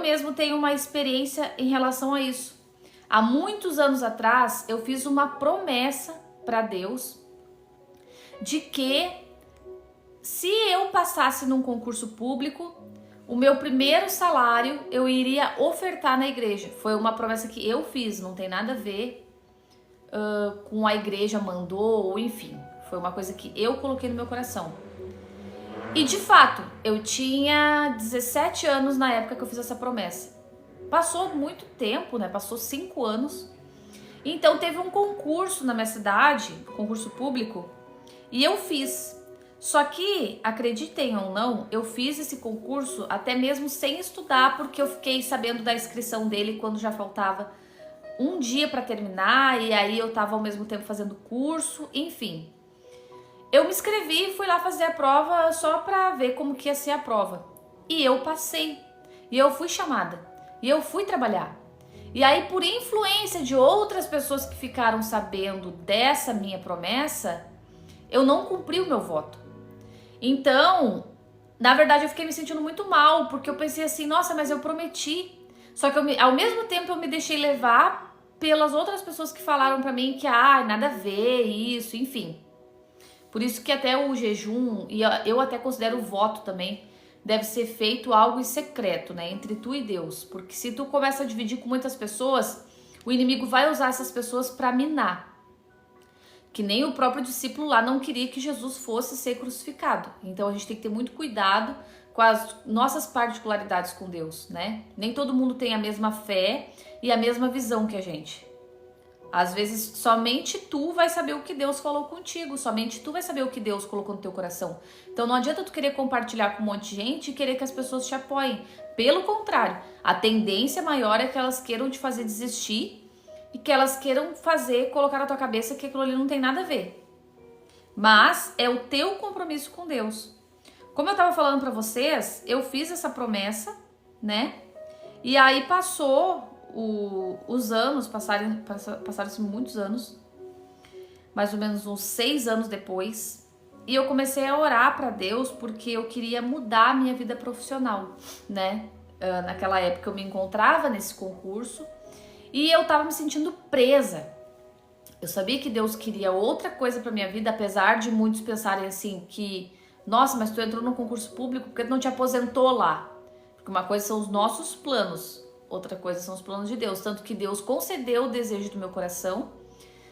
mesmo tenho uma experiência em relação a isso. Há muitos anos atrás, eu fiz uma promessa para Deus de que se eu passasse num concurso público, o meu primeiro salário eu iria ofertar na igreja. Foi uma promessa que eu fiz, não tem nada a ver com a igreja mandou, ou enfim. Foi uma coisa que eu coloquei no meu coração. E de fato, eu tinha 17 anos na época que eu fiz essa promessa. Passou muito tempo, né? Passou 5 anos. Então teve um concurso na minha cidade, concurso público, e eu fiz. Só que, acreditem ou não, eu fiz esse concurso até mesmo sem estudar, porque eu fiquei sabendo da inscrição dele quando já faltava um dia para terminar, e aí eu tava ao mesmo tempo fazendo curso, enfim. Eu me inscrevi e fui lá fazer a prova só pra ver como que ia ser a prova. E eu passei. E eu fui chamada. E eu fui trabalhar. E aí, por influência de outras pessoas que ficaram sabendo dessa minha promessa, eu não cumpri o meu voto. Então, na verdade, eu fiquei me sentindo muito mal, porque eu pensei assim, nossa, mas eu prometi. Só que ao mesmo tempo eu me deixei levar pelas outras pessoas que falaram pra mim que, nada a ver isso, enfim. Por isso que até o jejum, e eu até considero o voto também, deve ser feito algo em secreto, né? Entre tu e Deus. Porque se tu começa a dividir com muitas pessoas, o inimigo vai usar essas pessoas para minar. Que nem o próprio discípulo lá não queria que Jesus fosse ser crucificado. Então a gente tem que ter muito cuidado com as nossas particularidades com Deus, né? Nem todo mundo tem a mesma fé e a mesma visão que a gente. Às vezes, somente tu vai saber o que Deus falou contigo, somente tu vai saber o que Deus colocou no teu coração. Então não adianta tu querer compartilhar com um monte de gente e querer que as pessoas te apoiem. Pelo contrário, a tendência maior é que elas queiram te fazer desistir e que elas queiram colocar na tua cabeça que aquilo ali não tem nada a ver. Mas é o teu compromisso com Deus. Como eu tava falando pra vocês, eu fiz essa promessa, né? E aí os anos, passaram-se muitos anos, mais ou menos uns 6 anos depois, e eu comecei a orar para Deus porque eu queria mudar a minha vida profissional, né? Naquela época eu me encontrava nesse concurso e eu tava me sentindo presa. Eu sabia que Deus queria outra coisa para minha vida, apesar de muitos pensarem assim que, nossa, mas tu entrou no concurso público porque tu não te aposentou lá. Porque uma coisa são os nossos planos, outra coisa são os planos de Deus. Tanto que Deus concedeu o desejo do meu coração,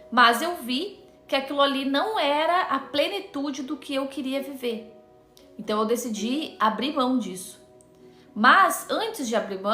mas eu vi que aquilo ali não era a plenitude do que eu queria viver. Então eu decidi abrir mão disso. Mas antes de abrir mão,